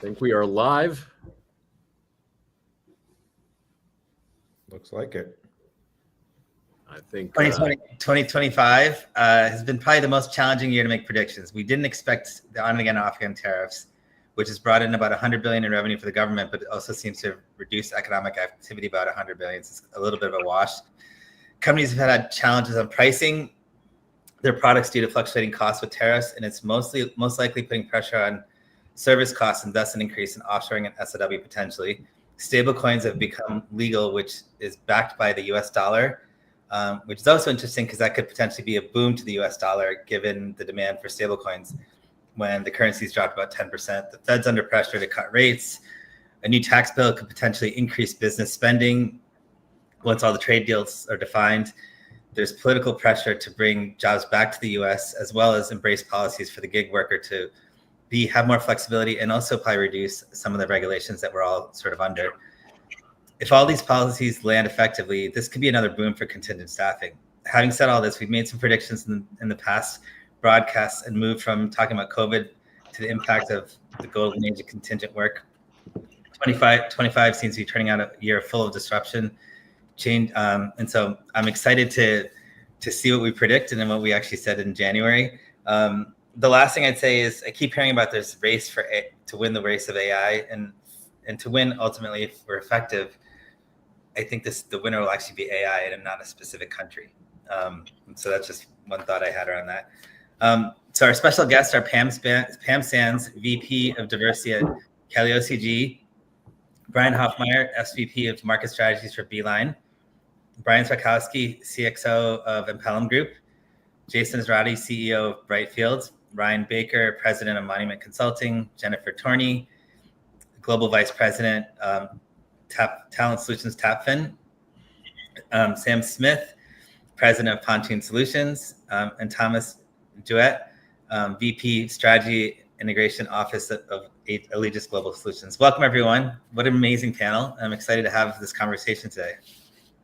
think we are live. Looks like it. I think 2025 has been probably the most challenging year to make predictions. We didn't expect the on-again, off-again tariffs, which has brought in about $100 billion in revenue for the government, but it also seems to reduce economic activity about $100 billion. It's a little bit of a wash. Companies have had challenges on pricing their products due to fluctuating costs with tariffs, and it's most likely putting pressure on service costs and thus an increase in offshoring and SOW potentially. Stablecoins have become legal, which is backed by the US dollar, which is also interesting because that could potentially be a boom to the US dollar given the demand for stablecoins when the currency's dropped about 10%. The Fed's under pressure to cut rates. A new tax bill could potentially increase business spending once all the trade deals are defined. There's political pressure to bring jobs back to the US, as well as embrace policies for the gig worker to have more flexibility and also probably reduce some of the regulations that we're all sort of under. If all these policies land effectively, this could be another boom for contingent staffing. Having said all this, we've made some predictions in the past broadcasts and moved from talking about COVID to the impact of the golden age of contingent work. 25 seems to be turning out a year full of disruption, change, and so I'm excited to see what we predicted and what we actually said in January. The last thing I'd say is I keep hearing about this race to win the race of AI and to win ultimately if we're effective. I think the winner will actually be AI and not a specific country. So that's just one thought I had around that. So our special guests are Pam Sands, VP of Diversity at Kelly OCG, Brian Hoffmeyer, SVP of Market Strategies for Beeline, Brian Salkowski, CXO of Impelum Group, Jason Ezratty, CEO of Brightfield, Ryan Baker, President of Monument Consulting, Jennifer Torney, Global Vice President, Talent Solutions, TAPFIN, Sam Smith, President of Pontoon Solutions, and Thomas Duet, VP Strategy Integration Office of Allegis Global Solutions. Welcome, everyone. What an amazing panel. I'm excited to have this conversation today.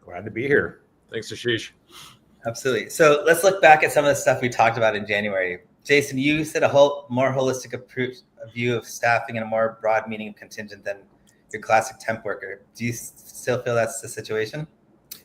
Glad to be here. Thanks, Ashish. Absolutely. So let's look back at some of the stuff we talked about in January. Jason, you said a more holistic view of staffing and a more broad meaning of contingent than your classic temp worker. Do you still feel that's the situation?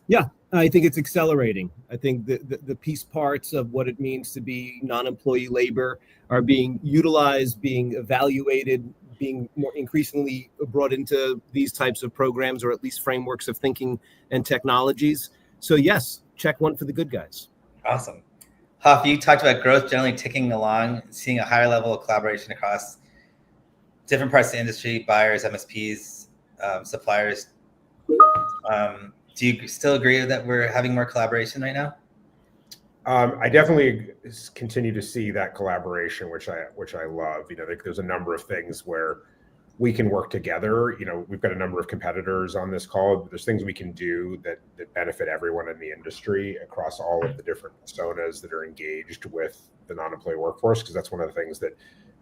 Yeah, I think it's accelerating. I think the piece parts of what it means to be non-employee labor are being utilized, being evaluated, being more increasingly brought into these types of programs, or at least frameworks of thinking and technologies. So yes, check one for the good guys. Awesome. Hoff, you talked about growth generally ticking along, seeing a higher level of collaboration across different parts of the industry, buyers, MSPs, suppliers. Do you still agree that we're having more collaboration right now? I definitely continue to see that collaboration, which I love. There's a number of things where we can work together. We've got a number of competitors on this call. But there's things we can do that benefit everyone in the industry across all of the different personas that are engaged with the non-employee workforce, because that's one of the things that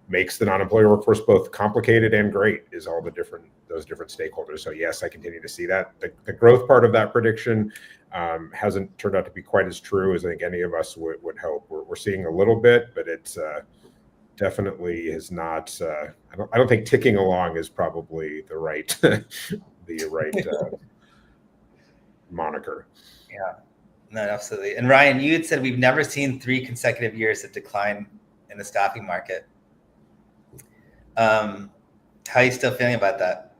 makes the non-employee workforce both complicated and great is all those different stakeholders. So yes, I continue to see that. The growth part of that prediction hasn't turned out to be quite as true as I think any of us would hope. We're seeing a little bit, but it's definitely is not. I don't think ticking along is probably the right moniker. Yeah, no, absolutely. And Ryan, you had said we've never seen 3 consecutive years of decline in the staffing market. How are you still feeling about that?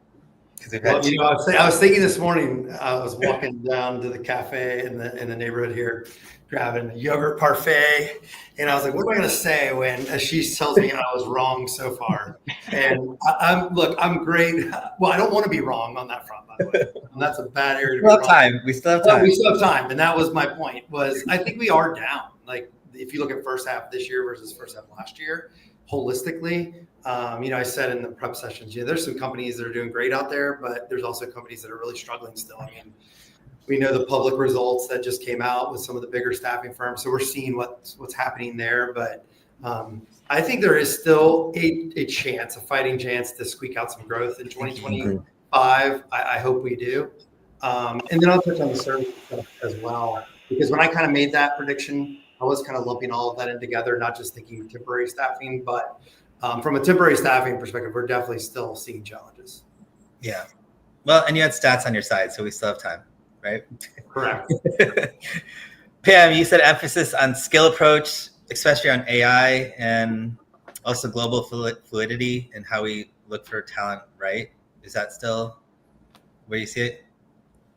Because I was thinking this morning. I was walking down to the cafe in the neighborhood here, grabbing yogurt parfait, and I was like, "What am I going to say when Ashish tells me I was wrong so far?" And I'm great. Well, I don't want to be wrong on that front, by the way. And that's a bad area to be wrong. We still have time. We still have time, and that was my point. I think we are down. Like if you look at first half this year versus first half last year, holistically. I said in the prep sessions, there's some companies that are doing great out there, but there's also companies that are really struggling still. I mean, we know the public results that just came out with some of the bigger staffing firms, so we're seeing what's happening there. But I think there is still a fighting chance to squeak out some growth in 2025. I hope we do. And then I'll touch on the service stuff as well, because when I kind of made that prediction, I was kind of lumping all of that in together, not just thinking temporary staffing, but From a temporary staffing perspective, we're definitely still seeing challenges. Yeah. Well, and you had stats on your side, so we still have time, right? Correct. Pam, you said emphasis on skill approach, especially on AI and also global fluidity and how we look for talent, right? Is that still where you see it?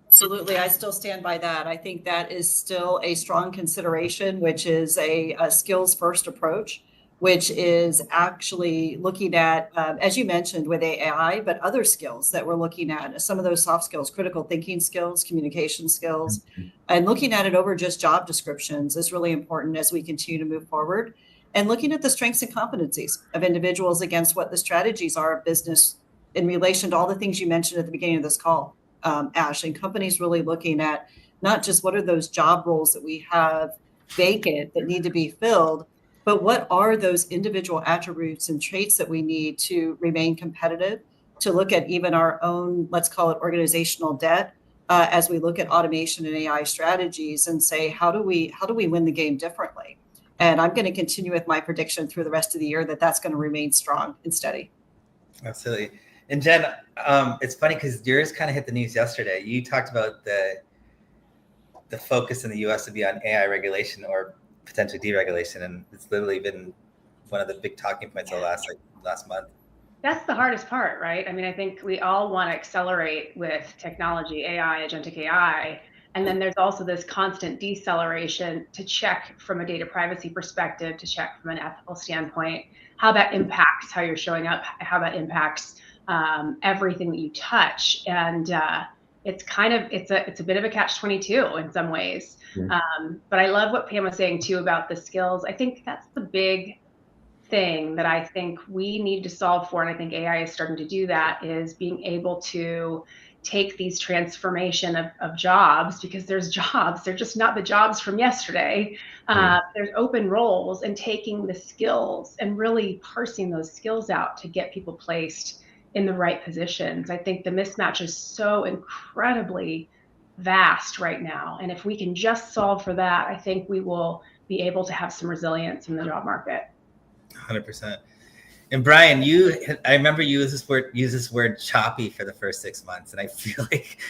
Absolutely. I still stand by that. I think that is still a strong consideration, which is a skills first approach, which is actually looking at, as you mentioned with AI, but other skills that we're looking at, some of those soft skills, critical thinking skills, communication skills, and looking at it over just job descriptions is really important as we continue to move forward. And looking at the strengths and competencies of individuals against what the strategies are of business in relation to all the things you mentioned at the beginning of this call, Ash, and companies really looking at not just what are those job roles that we have vacant that need to be filled, but what are those individual attributes and traits that we need to remain competitive, to look at even our own, let's call it organizational debt, as we look at automation and AI strategies and say, how do we win the game differently? And I'm going to continue with my prediction through the rest of the year that that's going to remain strong and steady. Absolutely. And Jen, it's funny because yours kind of hit the news yesterday. You talked about the focus in the U.S. to be on AI regulation or potentially deregulation, and it's literally been one of the big talking points of the last month. That's the hardest part, right? I mean, I think we all want to accelerate with technology, AI, agentic AI, and then there's also this constant deceleration to check from a data privacy perspective, to check from an ethical standpoint, how that impacts how you're showing up, how that impacts everything that you touch, and it's a bit of a catch-22 in some ways. But I love what Pam was saying too about the skills. I think that's the big thing that I think we need to solve for, and I think AI is starting to do that, is being able to take these transformation of jobs, because there's jobs, they're just not the jobs from yesterday. There's open roles, and taking the skills and really parsing those skills out to get people placed in the right positions. I think the mismatch is so incredibly vast right now. And if we can just solve for that, I think we will be able to have some resilience in the job market. 100%. And Brian, I remember you use this word choppy for the first 6 months, and I feel like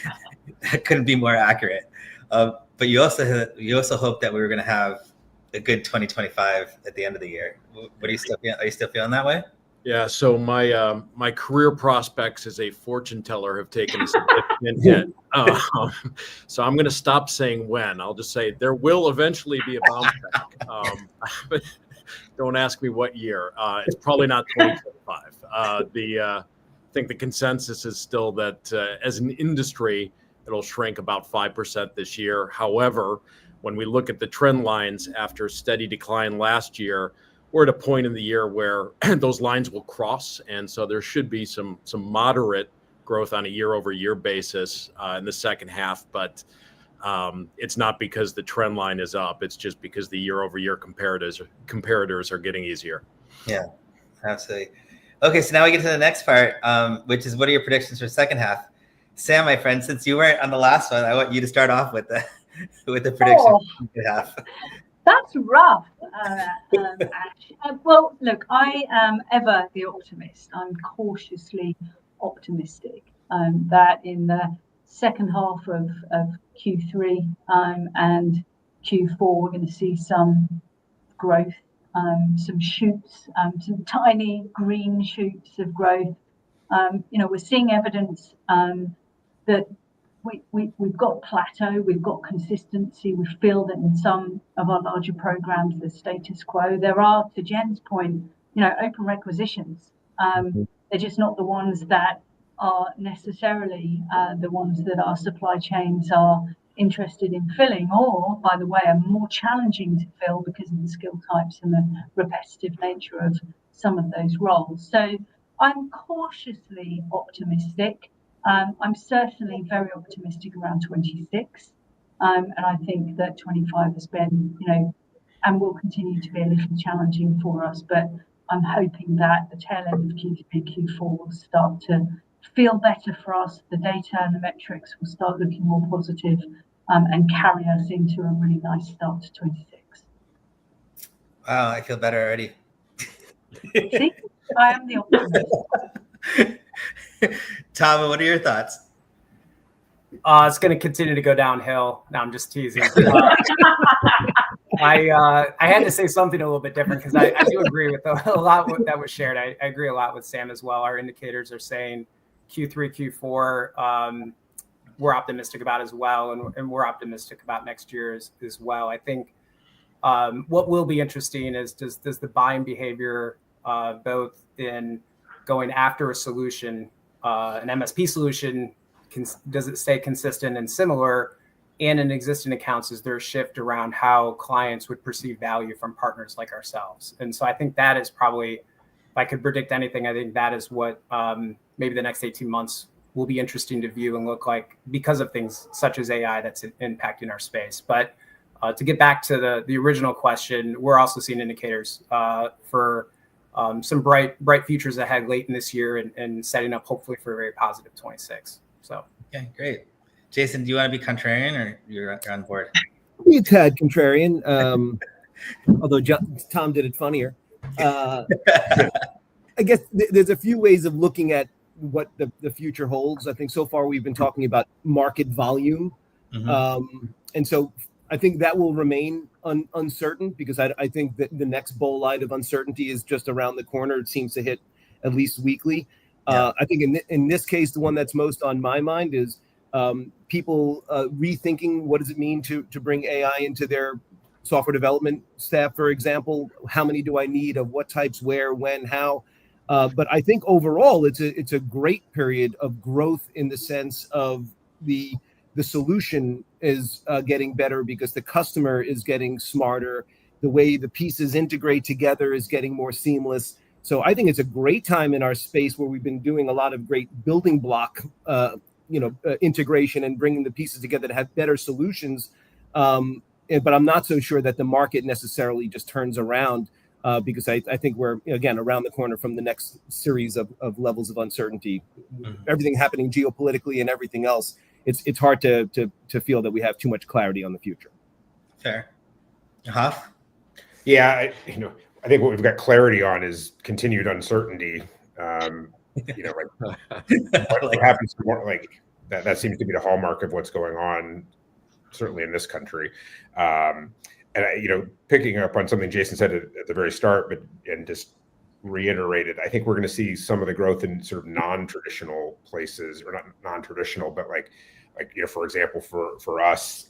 that couldn't be more accurate. But you also hope that we were going to have a good 2025 at the end of the year. Are you still feeling that way? Yeah, so my career prospects as a fortune teller have taken a significant hit. So I'm going to stop saying when. I'll just say there will eventually be a bounce back. But don't ask me what year. It's probably not 2025. I think the consensus is still that as an industry, it'll shrink about 5% this year. However, when we look at the trend lines after steady decline last year, we're at a point in the year where those lines will cross. And so there should be some moderate growth on a year-over-year basis in the second half. But it's not because the trend line is up. It's just because the year-over-year comparators are getting easier. Yeah, absolutely. Okay, so now we get to the next part, which is what are your predictions for the second half? Sam, my friend, since you weren't on the last one, I want you to start off with the prediction for the half. That's rough, Ash. Well, look, I am ever the optimist. I'm cautiously optimistic that in the second half of Q3 and Q4, we're going to see some growth, some shoots, some tiny green shoots of growth. We're seeing evidence that we've got plateau, we've got consistency. We feel that in some of our larger programs, the status quo. There are, to Jen's point, open requisitions. They're just not the ones that are necessarily the ones that our supply chains are interested in filling, or, by the way, are more challenging to fill because of the skill types and the repetitive nature of some of those roles. So I'm cautiously optimistic. I'm certainly very optimistic around 26. And I think that 25 has been, and will continue to be a little challenging for us. But I'm hoping that the tail end of Q3, Q4 will start to feel better for us. The data and the metrics will start looking more positive and carry us into a really nice start to 26. Wow, I feel better already. See, I am the optimist. Tava, what are your thoughts? It's going to continue to go downhill. No, I'm just teasing. I had to say something a little bit different because I do agree with a lot that was shared. I agree a lot with Sam as well. Our indicators are saying Q3, Q4, we're optimistic about as well, and we're optimistic about next year as well. I think what will be interesting is does the buying behavior, both in going after a solution, an MSP solution, does it stay consistent and similar? And in existing accounts, is there a shift around how clients would perceive value from partners like ourselves? And so I think that is probably, if I could predict anything, I think that is what maybe the next 18 months will be interesting to view and look like because of things such as AI that's impacting our space. But to get back to the original question, we're also seeing indicators for some bright futures ahead late in this year and setting up hopefully for a very positive 26. So okay, great. Jason, do you want to be contrarian or you're on board? Be a tad contrarian, although Tom did it funnier. I guess there's a few ways of looking at what the future holds. I think so far we've been talking about market volume. And so I think that will remain uncertain because I think that the next bowl light of uncertainty is just around the corner. It seems to hit at least weekly. I think in this case, the one that's most on my mind is people rethinking what does it mean to bring AI into their software development staff, for example. How many do I need, of what types, where, when, how? But I think overall it's a great period of growth in the sense of the solution is getting better because the customer is getting smarter. The way the pieces integrate together is getting more seamless. So I think it's a great time in our space where we've been doing a lot of great building block, integration and bringing the pieces together to have better solutions. But I'm not so sure that the market necessarily just turns around because I think we're, again, around the corner from the next series of levels of uncertainty. Everything happening geopolitically and everything else, it's hard to feel that we have too much clarity on the future. Fair. Hoff? Yeah, I think what we've got clarity on is continued uncertainty. What happens more, like that seems to be the hallmark of what's going on, certainly in this country. And picking up on something Jason said at the very start, and just reiterated, I think we're going to see some of the growth in sort of non-traditional places, or not non-traditional, but like for example, for us,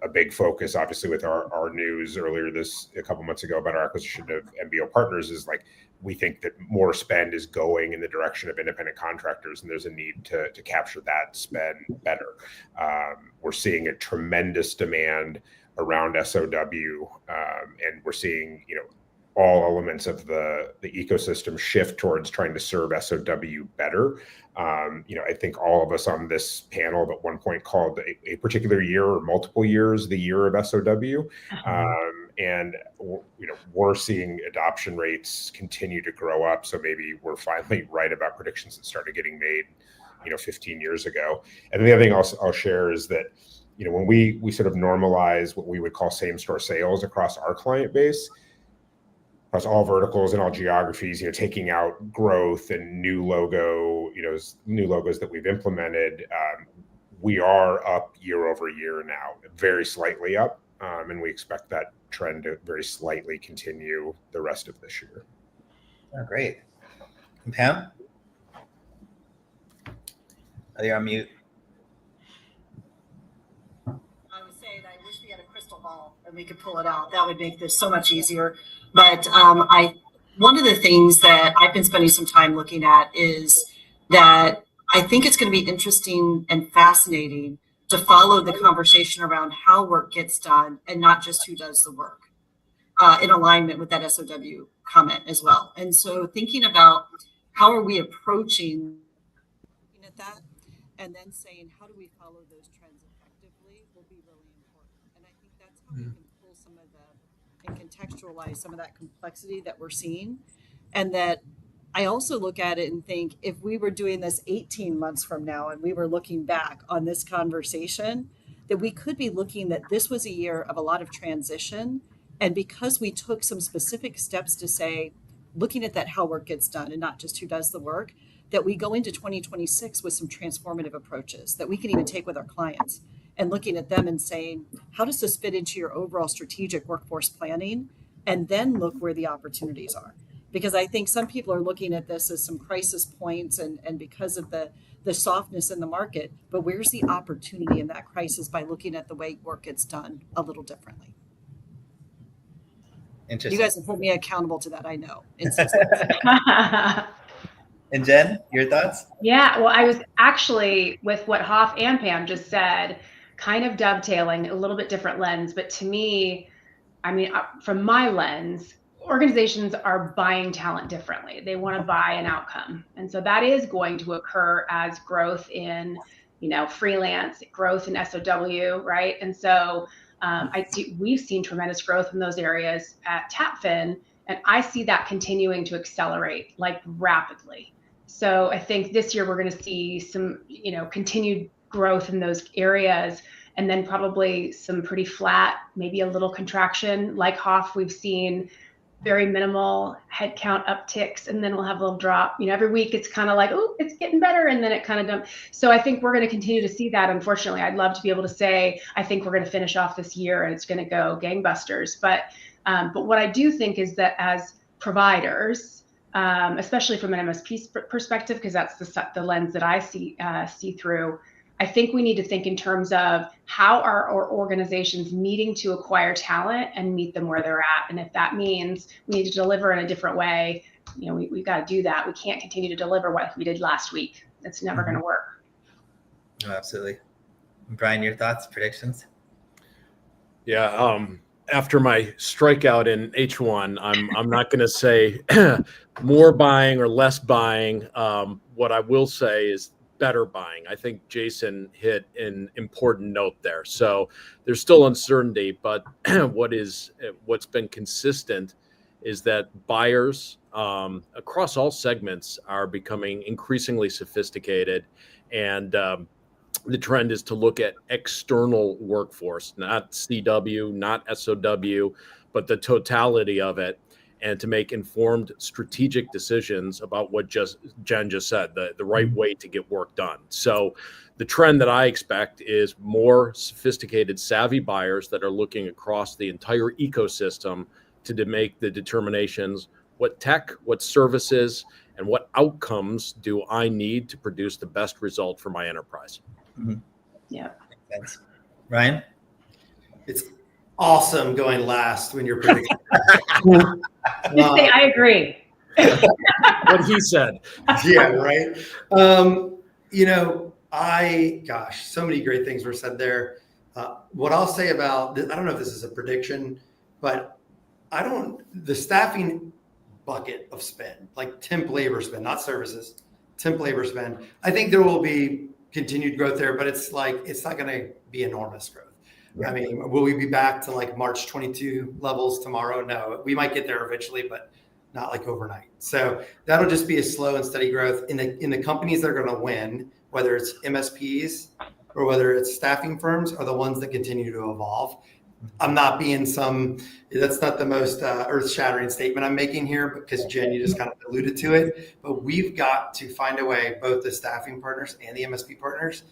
a big focus, obviously, with our news earlier a couple months ago about our acquisition of MBO Partners is like, we think that more spend is going in the direction of independent contractors, and there's a need to capture that spend better. We're seeing a tremendous demand around SOW, and we're seeing, all elements of the ecosystem shift towards trying to serve SOW better. I think all of us on this panel at one point called a particular year or multiple years the year of SOW. And we're seeing adoption rates continue to grow up. So maybe we're finally right about predictions that started getting made, 15 years ago. And the other thing I'll share is that, when we sort of normalize what we would call same store sales across our client base, across all verticals and all geographies, taking out growth and new logos that we've implemented, we are up year over year now, very slightly up. And we expect that trend to very slightly continue the rest of this year. Oh, great. And Pam? Oh, you're on mute. I was saying I wish we had a crystal ball and we could pull it out. That would make this so much easier. But one of the things that I've been spending some time looking at is that I think it's going to be interesting and fascinating to follow the conversation around how work gets done and not just who does the work, in alignment with that SOW comment as well. And so thinking about how are we approaching looking at that and then saying how do we follow those trends effectively will be really important. And I think that's how we can pull some of and contextualize some of that complexity that we're seeing. And that I also look at it and think if we were doing this 18 months from now and we were looking back on this conversation, that we could be looking that this was a year of a lot of transition. And because we took some specific steps to say, looking at that how work gets done and not just who does the work, that we go into 2026 with some transformative approaches that we can even take with our clients and looking at them and saying, how does this fit into your overall strategic workforce planning? And then look where the opportunities are. Because I think some people are looking at this as some crisis points and because of the softness in the market, but where's the opportunity in that crisis by looking at the way work gets done a little differently? Interesting. You guys have hold me accountable to that, I know. And Jen, your thoughts? Yeah, well, I was actually, with what Hoff and Pam just said, kind of dovetailing, a little bit different lens, but to me, I mean, from my lens, organizations are buying talent differently. They want to buy an outcome. And so that is going to occur as growth in, freelance, growth in SOW, right? And so we've seen tremendous growth in those areas at TAPFIN, and I see that continuing to accelerate like rapidly. So I think this year we're going to see some, continued growth in those areas, and then probably some pretty flat, maybe a little contraction. Like Hoff, we've seen very minimal headcount upticks, and then we'll have a little drop. Every week it's kind of like, oh, it's getting better, and then it kind of dumps. So I think we're going to continue to see that. Unfortunately, I'd love to be able to say, I think we're going to finish off this year and it's going to go gangbusters. But what I do think is that as providers, especially from an MSP perspective, because that's the lens that I see through, I think we need to think in terms of how are our organizations needing to acquire talent and meet them where they're at. And if that means we need to deliver in a different way, we've got to do that. We can't continue to deliver what we did last week. It's never going to work. Oh, absolutely. Brian, your thoughts, predictions? Yeah. After my strikeout in H1, I'm not going to say more buying or less buying. What I will say is better buying. I think Jason hit an important note there. So there's still uncertainty, but what's been consistent is that buyers across all segments are becoming increasingly sophisticated, and the trend is to look at external workforce, not CW, not SOW, but the totality of it, and to make informed strategic decisions about what Jen just said, the right way to get work done. So the trend that I expect is more sophisticated, savvy buyers that are looking across the entire ecosystem to make the determinations, what tech, what services, and what outcomes do I need to produce the best result for my enterprise. Mm-hmm. Yeah. Thanks. Ryan? It's awesome going last when you're predicting. Just say, I agree. What he said. Yeah, right. So many great things were said there. What I'll say about this, I don't know if this is a prediction, but the staffing bucket of spend, like temp labor spend, not services, temp labor spend, I think there will be continued growth there, but it's not going to be enormous growth. I mean, will we be back to like March 22 levels tomorrow? No, we might get there eventually, but not like overnight. So that'll just be a slow and steady growth in the companies that are going to win, whether it's MSPs or whether it's staffing firms, are the ones that continue to evolve. I'm not being that's not the most earth-shattering statement I'm making here, because Jen, you just kind of alluded to it, but we've got to find a way, both the staffing partners and the MSP partners,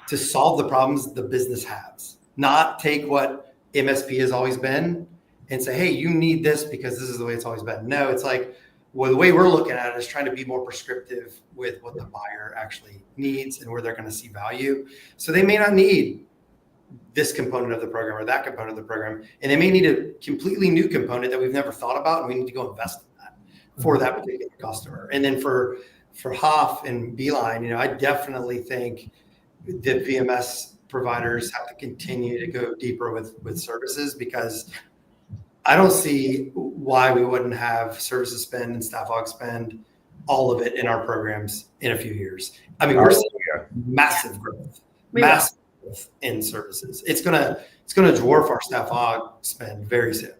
to solve the problems the business has. Not take what MSP has always been and say, hey, you need this because this is the way it's always been. No, it's like, well, the way we're looking at it is trying to be more prescriptive with what the buyer actually needs and where they're going to see value. So they may not need this component of the program or that component of the program, and they may need a completely new component that we've never thought about, and we need to go invest in that for that particular customer. And then for Hoff and Beeline, I definitely think that VMS providers have to continue to go deeper with services, because I don't see why we wouldn't have services spend and staff aug spend, all of it in our programs in a few years. I mean, we're seeing massive growth, massive growth in services. It's gonna dwarf our staff aug spend very soon.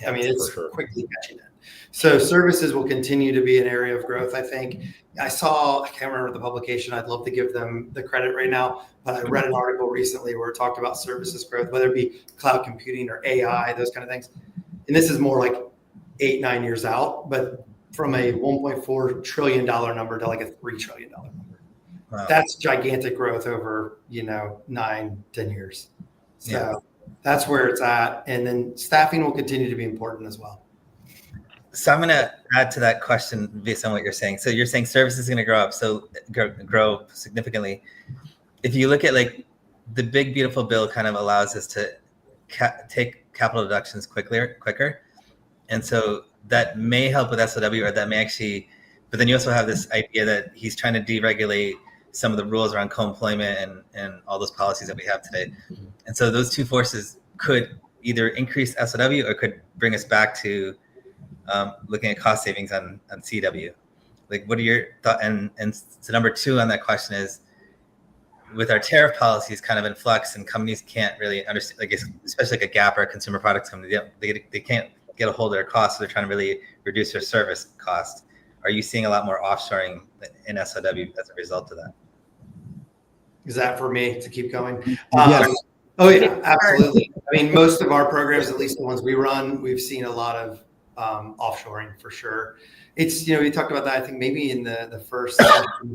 I mean, it's quickly catching it. So services will continue to be an area of growth, I think. I can't remember the publication. I'd love to give them the credit right now, but I read an article recently where it talked about services growth, whether it be cloud computing or AI, those kind of things. And this is more like 8-9 years out, but from a $1.4 trillion number to like a $3 trillion number. Wow. That's gigantic growth over 9-10 years. So that's where it's at. And then staffing will continue to be important as well. So I'm going to add to that question based on what you're saying. So you're saying services is going to grow significantly. If you look at like the big beautiful bill kind of allows us to take capital deductions quicker. And so that may help with SOW, or that may actually, but then you also have this idea that he's trying to deregulate some of the rules around co-employment and all those policies that we have today. And so those two forces could either increase SOW or could bring us back to looking at cost savings on CW. Like, what are your thoughts? And so number two on that question is, with our tariff policies kind of in flux and companies can't really understand, like especially like a Gap or a consumer products company, they can't get a hold of their costs, so they're trying to really reduce their service cost. Are you seeing a lot more offshoring in SOW as a result of that? Is that for me to keep going? Yes. Oh yeah, absolutely. I mean, most of our programs, at least the ones we run, we've seen a lot of offshoring for sure. It's, we talked about that, I think maybe in the first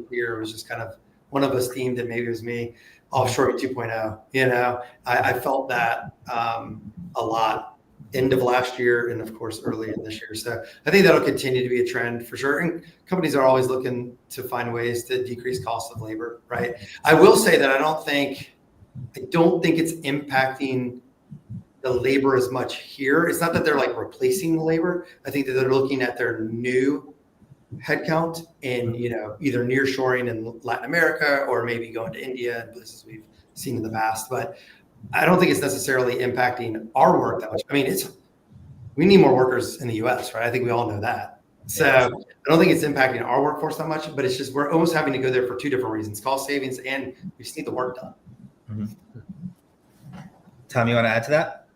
year, it was just kind of one of us themed, and maybe it was me, offshoring 2.0. I felt that a lot end of last year and of course early in this year. So I think that'll continue to be a trend for sure. And companies are always looking to find ways to decrease costs of labor, right? I will say that I don't think it's impacting the labor as much here. It's not that they're like replacing the labor. I think that they're looking at their new headcount in, either nearshoring in Latin America or maybe going to India and places we've seen in the past. But I don't think it's necessarily impacting our work that much. I mean, we need more workers in the US, right? I think we all know that. So I don't think it's impacting our workforce that much, but it's just, we're almost having to go there for two different reasons: cost savings, and we just need the work done. Mm-hmm. Tom, you want to add to that?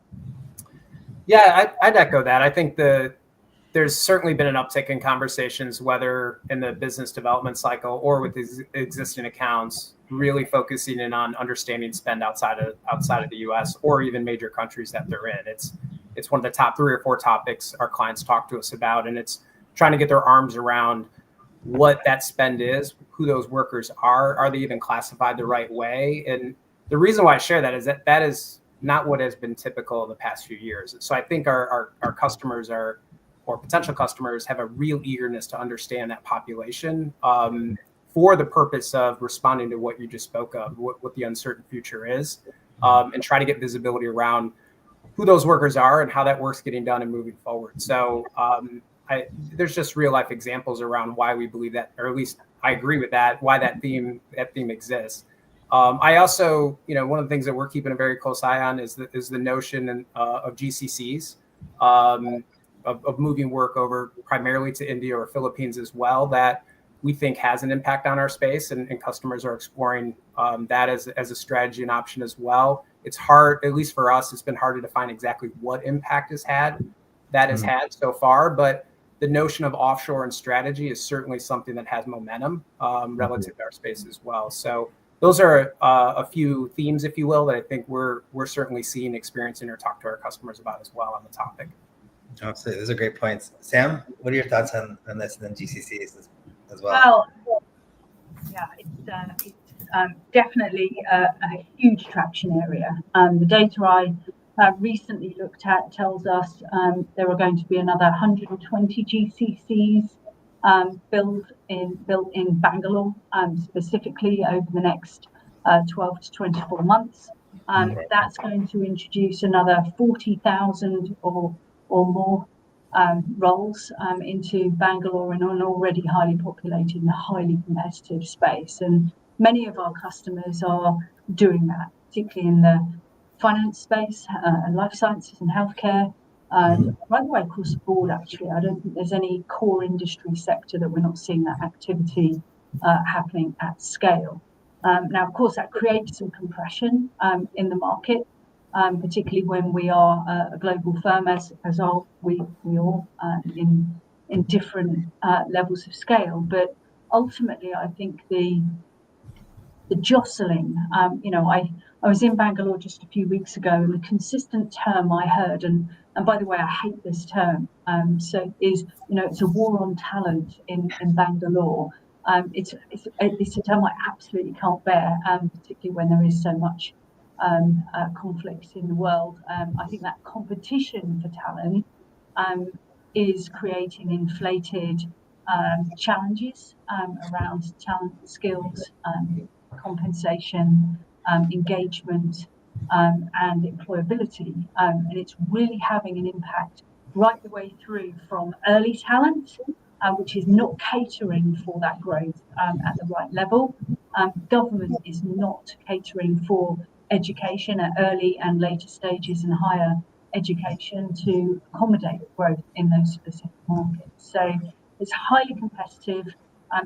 Yeah, I'd echo that. I think there's certainly been an uptick in conversations, whether in the business development cycle or with existing accounts, really focusing in on understanding spend outside of the U.S. or even major countries that they're in. It's one of the top 3 or 4 topics our clients talk to us about, and it's trying to get their arms around what that spend is, who those workers are they even classified the right way? And the reason why I share that is not what has been typical in the past few years. So I think our customers or potential customers have a real eagerness to understand that population for the purpose of responding to what you just spoke of, what the uncertain future is, and try to get visibility around who those workers are and how that work's getting done and moving forward. So there's just real life examples around why we believe that, or at least I agree with that, why that theme exists. I also, one of the things that we're keeping a very close eye on is the notion of GCCs, of moving work over primarily to India or Philippines as well, that we think has an impact on our space, and customers are exploring that as a strategy and option as well. It's hard, at least for us, it's been hard to define exactly what impact has had so far, but the notion of offshore and strategy is certainly something that has momentum relative to our space as well. So those are a few themes, if you will, that I think we're certainly seeing, experiencing, or talk to our customers about as well on the topic. Absolutely. Those are great points. Sam, what are your thoughts on this and then GCCs as well? Well, yeah, it's definitely a huge traction area. The data I recently looked at tells us there are going to be another 120 GCCs built in Bangalore, specifically over the next 12 to 24 months. That's going to introduce another 40,000 or more roles into Bangalore, in an already highly populated and highly competitive space. And many of our customers are doing that, particularly in the finance space and life sciences and healthcare. Right the way across the board, actually. I don't think there's any core industry sector that we're not seeing that activity happening at scale. Now, of course, that creates some compression in the market, particularly when we are a global firm, as are we all in different levels of scale. But ultimately, I think the jostling, I was in Bangalore just a few weeks ago, and the consistent term I heard, and and by the way, I hate this term. It's a war on talent in Bangalore. It's a term I absolutely can't bear, particularly when there is so much conflict in the world. I think that competition for talent is creating inflated challenges around talent, skills, compensation, engagement, and employability. And it's really having an impact right the way through from early talent, which is not catering for that growth at the right level. Government is not catering for education at early and later stages and higher education to accommodate growth in those specific markets. So it's highly competitive.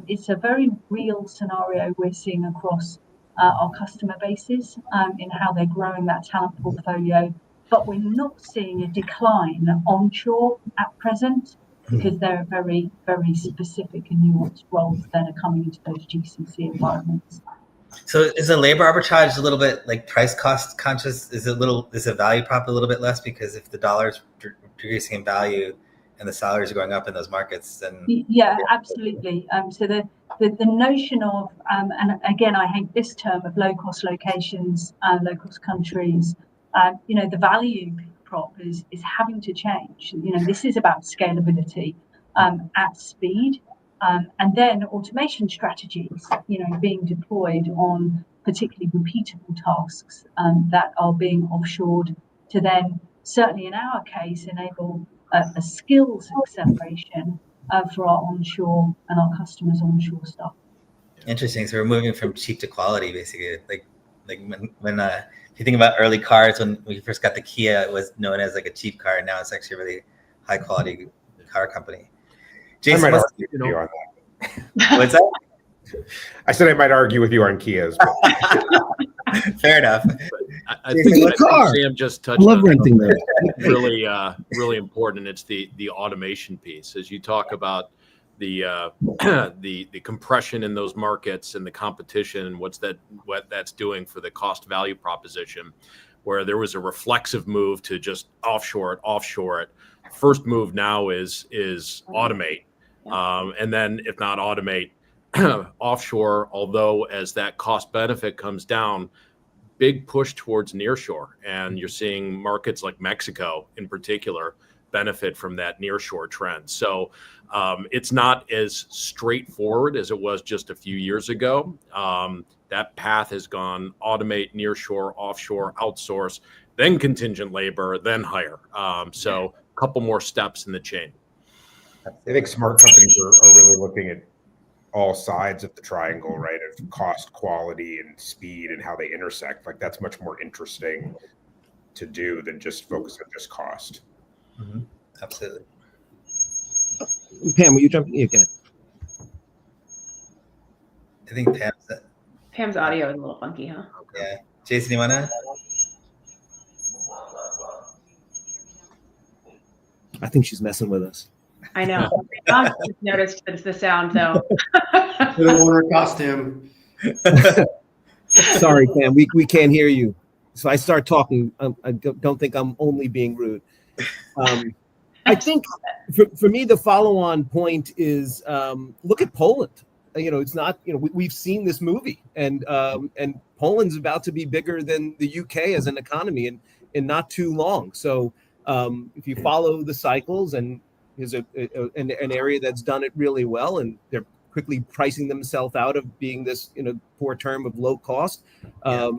It's a very real scenario we're seeing across our customer bases in how they're growing that talent portfolio. But we're not seeing a decline onshore at present, because there are very, very specific and nuanced roles that are coming into those GCC environments. So is the labor arbitrage a little bit like price cost conscious? Is the value prop a little bit less, because if the dollar's decreasing in value and the salaries are going up in those markets, then yeah, absolutely. So the notion of and again, I hate this term of low cost locations and low cost countries. The value prop is having to change. This is about scalability at speed. And then automation strategies, being deployed on particularly repeatable tasks that are being offshored to then, certainly in our case, enable a skills acceleration for our onshore and our customers' onshore stuff. Interesting. So we're moving from cheap to quality, basically. Like when if you think about early cars, when we first got the Kia, it was known as like a cheap car, and now it's actually a really high quality car company. Jason, I might argue with you on that. What's that? I said I might argue with you on Kias. But Fair enough. I think Sam just touched love on renting those. really important. It's the automation piece. As you talk about the compression in those markets and the competition and what that's doing for the cost value proposition, where there was a reflexive move to just offshore it. First move now is automate, and then if not automate, offshore. Although as that cost benefit comes down, big push towards nearshore, and you're seeing markets like Mexico in particular benefit from that nearshore trend. So it's not as straightforward as it was just a few years ago. That path has gone automate, nearshore, offshore, outsource, then contingent labor, then hire. So a couple more steps in the chain. I think smart companies are really looking at all sides of the triangle, right? Of cost, quality, and speed, and how they intersect. Like, that's much more interesting to do than just focus on just cost. Mm-hmm. Absolutely. Pam, will you jump in again? I think Pam's audio is a little funky, huh? Yeah. Jason, you wanna? I think she's messing with us. I know. I just noticed it's the sound, though. Little order costume. Sorry, Pam, we can't hear you. So I start talking. I don't think I'm only being rude. I think for me, the follow-on point is look at Poland. It's not, we've seen this movie, and Poland's about to be bigger than the UK as an economy in not too long. So if you follow the cycles, and there's an area that's done it really well, and they're quickly pricing themselves out of being this, poor term of low cost.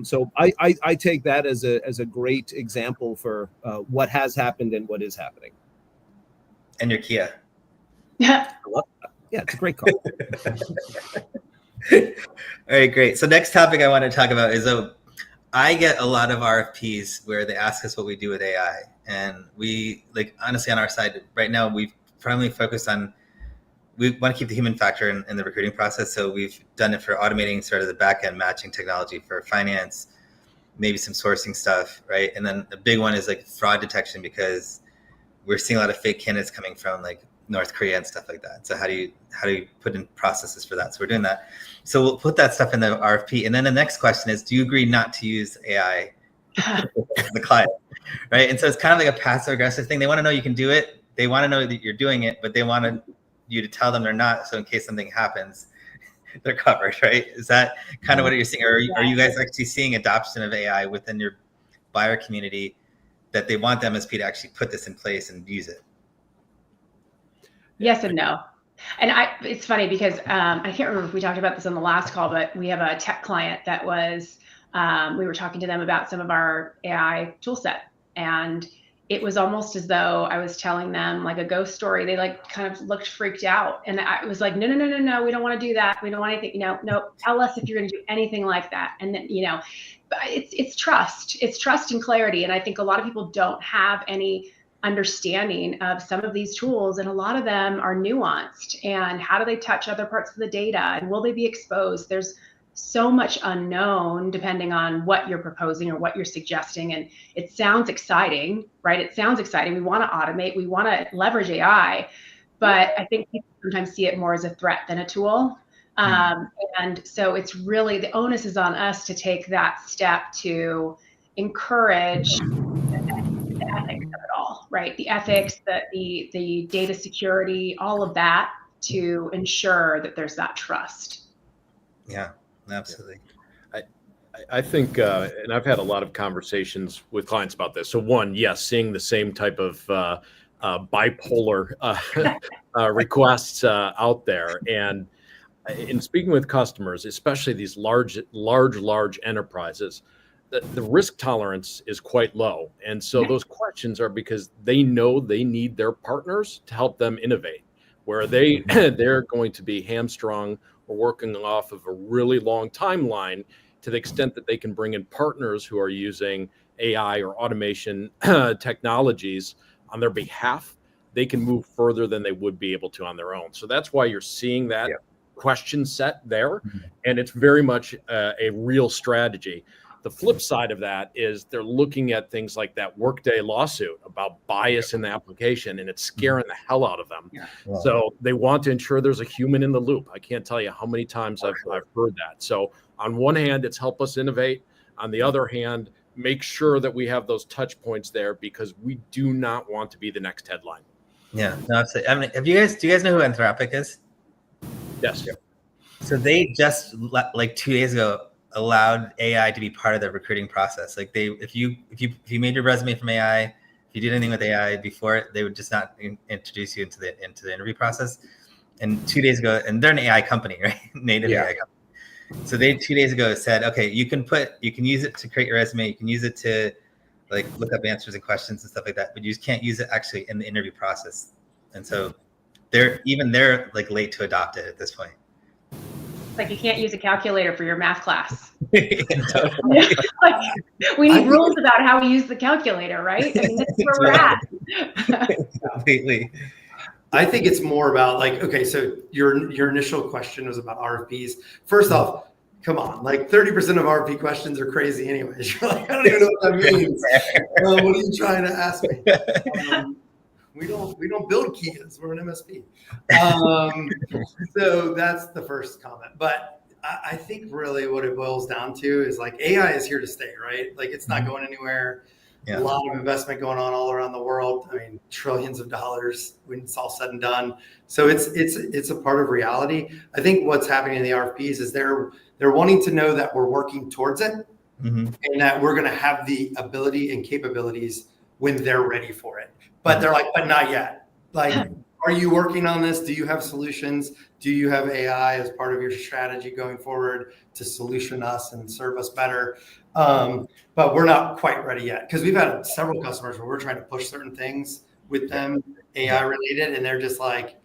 So I take that as a great example for what has happened and what is happening. And your Kia. Yeah. Yeah, it's a great car. All right, great. So next topic I want to talk about is I get a lot of RFPs where they ask us what we do with AI. And we, honestly, on our side right now, we've primarily focused on, we want to keep the human factor in the recruiting process. So we've done it for automating sort of the back end matching technology for finance, maybe some sourcing stuff, right? And then the big one is fraud detection, because we're seeing a lot of fake candidates coming from North Korea and stuff like that. So how do you put in processes for that? So we're doing that. So we'll put that stuff in the RFP. And then the next question is, do you agree not to use AI the client, right? And so it's kind of like a passive aggressive thing. They want to know you can do it. They want to know that you're doing it, but they want you to tell them they're not. So in case something happens, they're covered, right? Is that kind of what you're seeing? Or are you guys actually seeing adoption of AI within your buyer community that they want the MSP to actually put this in place and use it? Yes and no. And it's funny because I can't remember if we talked about this on the last call, but we have a tech client that was, we were talking to them about some of our AI tool set. And it was almost as though I was telling them like a ghost story. They like kind of looked freaked out. And I was like, no, we don't want to do that. We don't want anything, no, tell us if you're going to do anything like that. And then, but it's trust. It's trust and clarity. And I think a lot of people don't have any understanding of some of these tools, and a lot of them are nuanced. And how do they touch other parts of the data? And will they be exposed? There's so much unknown depending on what you're proposing or what you're suggesting. And it sounds exciting, right? It sounds exciting. We want to automate, we want to leverage AI, but I think people sometimes see it more as a threat than a tool. And so it's really, the onus is on us to take that step to encourage the ethics of it all, right? The ethics, the data security, all of that, to ensure that there's that trust. Yeah, absolutely. I think, and I've had a lot of conversations with clients about this. So one, yes, seeing the same type of bipolar requests out there. And in speaking with customers, especially these large enterprises, the risk tolerance is quite low. And so those questions are because they know they need their partners to help them innovate, where they're going to be hamstrung or working off of a really long timeline. To the extent that they can bring in partners who are using AI or automation technologies on their behalf, they can move further than they would be able to on their own. So that's why you're seeing that question set there. And it's very much a real strategy. The flip side of that is they're looking at things like that Workday lawsuit about bias in the application, and it's scaring the hell out of them. So they want to ensure there's a human in the loop. I can't tell you how many times I've heard that. So on one hand, it's help us innovate. On the other hand, make sure that we have those touch points there, because we do not want to be the next headline. Yeah, no, absolutely. I mean, do you guys know who Anthropic is? Yes. So they just like 2 days ago allowed AI to be part of the recruiting process. Like if you made your resume from AI, if you did anything with AI before it, they would just not introduce you into the interview process. And 2 days ago, and they're an AI company, right? Native AI company. So they 2 days ago said, okay, you can use it to create your resume. You can use it to like look up answers and questions and stuff like that, but you just can't use it actually in the interview process. And so they're like late to adopt it at this point. Like you can't use a calculator for your math class. Totally. Like, we need rules about how we use the calculator, right? I mean, this is where we're at. Completely. I think it's more about like, okay, so your initial question was about RFPs. First off, come on, like 30% of RFP questions are crazy anyways. You're like, I don't even know what that means. What are you trying to ask me? We don't build Kias. We're an MSP. So that's the first comment. But I think really what it boils down to is like AI is here to stay, right? Like it's not going anywhere. A lot of investment going on all around the world. I mean, trillions of dollars when it's all said and done. So it's a part of reality. I think what's happening in the RFPs is they're wanting to know that we're working towards it, and that we're going to have the ability and capabilities when they're ready for it. But they're like, but not yet. Like, are you working on this? Do you have solutions? Do you have AI as part of your strategy going forward to solution us and serve us better? But we're not quite ready yet, because we've had several customers where we're trying to push certain things with them AI related, and they're just like,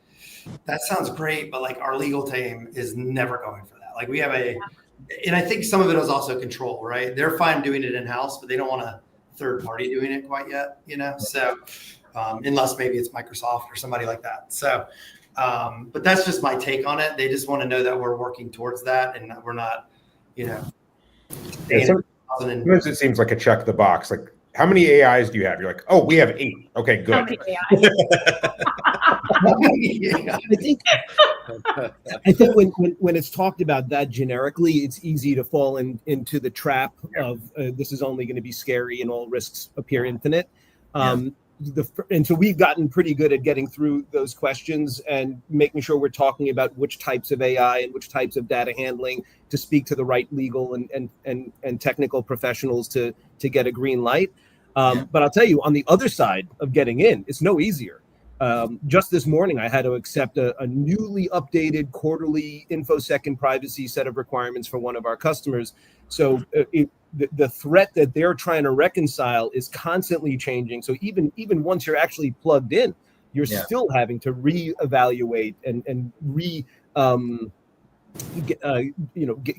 that sounds great, but like our legal team is never going for that. Like we have and I think some of it is also control, right? They're fine doing it in-house, but they don't want a third party doing it quite yet, So unless maybe it's Microsoft or somebody like that. So, but that's just my take on it. They just want to know that we're working towards that, and we're not, Sometimes it seems like a check the box. Like how many AIs do you have? You're like, oh, we have 8. Okay, How good. many AI? Yeah. I think when it's talked about that generically, it's easy to fall into the trap of this is only going to be scary and all risks appear infinite. And so we've gotten pretty good at getting through those questions and making sure we're talking about which types of AI and which types of data handling to speak to the right legal and technical professionals to get a green light. But I'll tell you, on the other side of getting in, it's no easier. Just this morning, I had to accept a newly updated quarterly InfoSec and privacy set of requirements for one of our customers. So the threat that they're trying to reconcile is constantly changing. So even once you're actually plugged in, you're still having to reevaluate and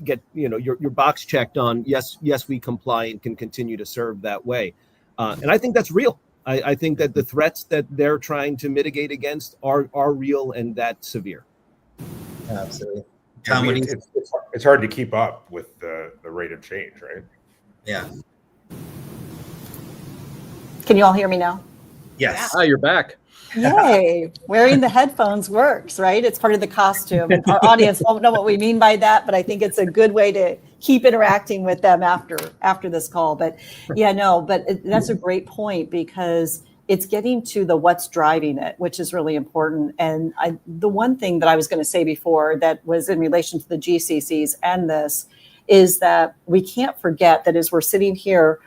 get your box checked on yes we comply and can continue to serve that way. And I think that's real. I think that the threats that they're trying to mitigate against are real and that severe. Absolutely. I mean, it's hard to keep up with the rate of change, right? Yeah. Can you all hear me now? Yes. Ah, you're back. Yay. Wearing the headphones works, right? It's part of the costume. Our audience won't know what we mean by that, but I think it's a good way to keep interacting with them after this call. But that's a great point, because it's getting to the what's driving it, which is really important. And the one thing that I was going to say before that was in relation to the GCCs and this is that we can't forget that as we're sitting here,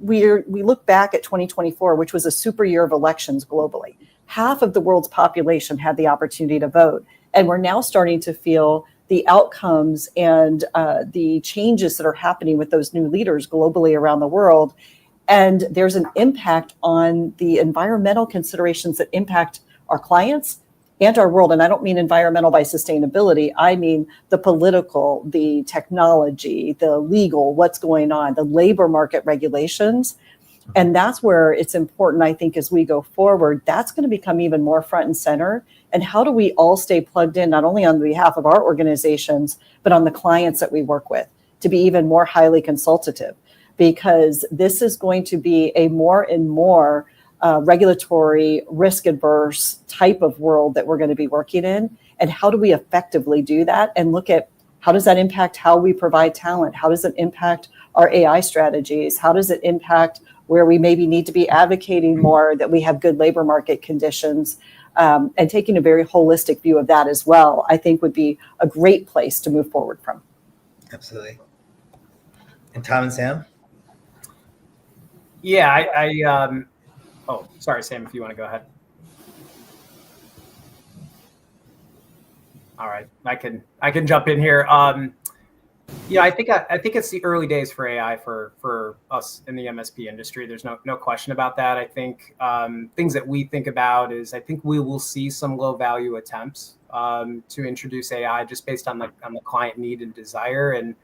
we look back at 2024, which was a super year of elections globally. Half of the world's population had the opportunity to vote. And we're now starting to feel the outcomes and the changes that are happening with those new leaders globally around the world. And there's an impact on the environmental considerations that impact our clients and our world. And I don't mean environmental by sustainability. I mean the political, the technology, the legal, what's going on, the labor market regulations. And that's where it's important, I think, as we go forward, that's going to become even more front and center. And how do we all stay plugged in, not only on behalf of our organizations, but on the clients that we work with, to be even more highly consultative? Because this is going to be a more and more regulatory, risk-adverse type of world that we're going to be working in. And how do we effectively do that? And look at how does that impact how we provide talent? How does it impact our AI strategies? How does it impact where we maybe need to be advocating more that we have good labor market conditions? And taking a very holistic view of that as well, I think would be a great place to move forward from. Absolutely. And Tom and Sam? Yeah, oh, sorry, Sam, if you want to go ahead. All right, I can jump in here. I think it's the early days for AI for us in the MSP industry. There's no question about that. I think things that we think about is I think we will see some low value attempts to introduce AI just based on the client need and desire. And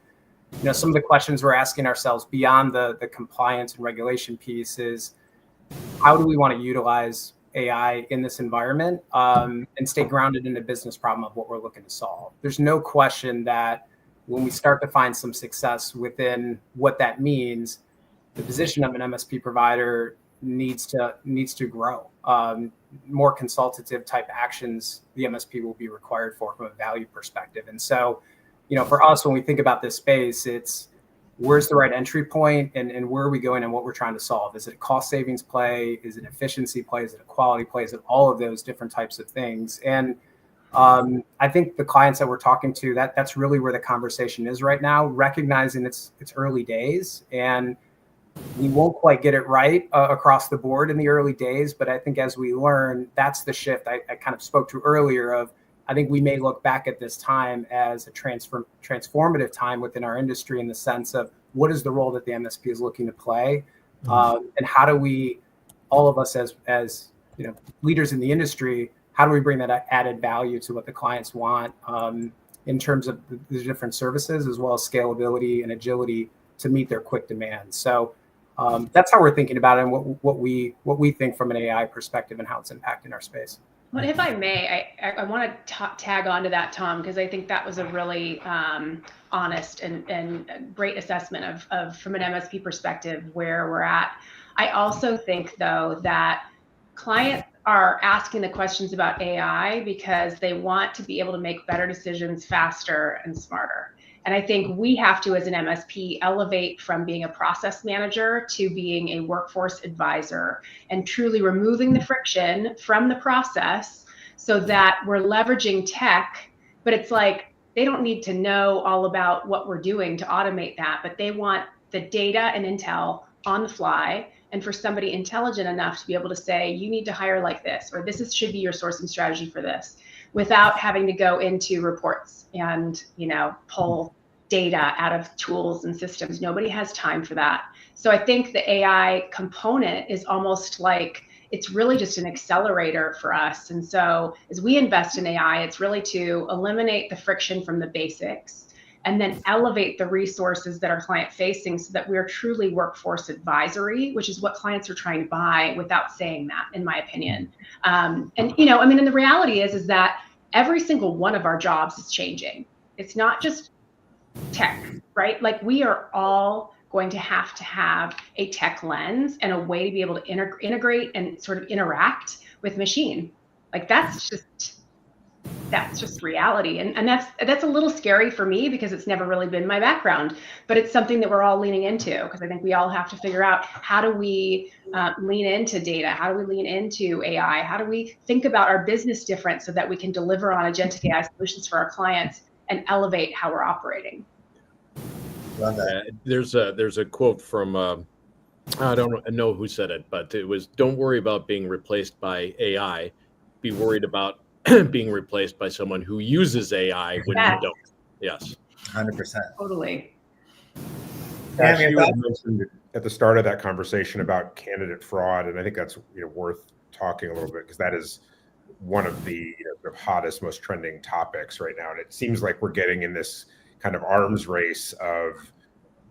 some of the questions we're asking ourselves beyond the compliance and regulation piece is, how do we want to utilize AI in this environment and stay grounded in the business problem of what we're looking to solve? There's no question that when we start to find some success within what that means, the position of an MSP provider needs to grow. More consultative type actions the MSP will be required for from a value perspective. And so, for us, when we think about this space, it's where's the right entry point and where are we going and what we're trying to solve? Is it a cost savings play? Is it an efficiency play? Is it a quality play? Is it all of those different types of things? And I think the clients that we're talking to, that's really where the conversation is right now, recognizing it's early days and we won't quite get it right across the board in the early days. But I think as we learn, that's the shift I kind of spoke to earlier of, I think we may look back at this time as a transformative time within our industry in the sense of what is the role that the MSP is looking to play, and how do we, all of us as leaders in the industry, how do we bring that added value to what the clients want in terms of the different services as well as scalability and agility to meet their quick demands. So that's how we're thinking about it and what we think from an AI perspective and how it's impacting our space. Well, if I may, I want to tag on to that, Tom, because I think that was a really honest and great assessment of from an MSP perspective where we're at. I also think, though, that clients are asking the questions about AI because they want to be able to make better decisions faster and smarter. And I think we have to, as an MSP, elevate from being a process manager to being a workforce advisor and truly removing the friction from the process so that we're leveraging tech. But it's like they don't need to know all about what we're doing to automate that, but they want the data and intel on the fly, and for somebody intelligent enough to be able to say, you need to hire like this, or should be your sourcing strategy for this, without having to go into reports and, pull data out of tools and systems. Nobody has time for that. So I think the AI component is almost like, it's really just an accelerator for us. And so as we invest in AI, it's really to eliminate the friction from the basics and then elevate the resources that are client facing so that we're truly workforce advisory, which is what clients are trying to buy without saying that, in my opinion. And the reality is that every single one of our jobs is changing. It's not just tech, right? Like we are all going to have a tech lens and a way to be able to integrate and sort of interact with machine. Like that's just reality. And that's a little scary for me because it's never really been my background, but it's something that we're all leaning into because I think we all have to figure out how do we lean into data? How do we lean into AI? How do we think about our business different so that we can deliver on agentic AI solutions for our clients and elevate how we're operating? Love that. There's a quote from, I don't know who said it, but it was, don't worry about being replaced by AI, be worried about being replaced by someone who uses AI when you don't. Yes. 100%. Totally. Ash, you had mentioned at the start of that conversation about candidate fraud, and I think that's worth talking a little bit because that is one of the sort of hottest, most trending topics right now. And it seems like we're getting in this kind of arms race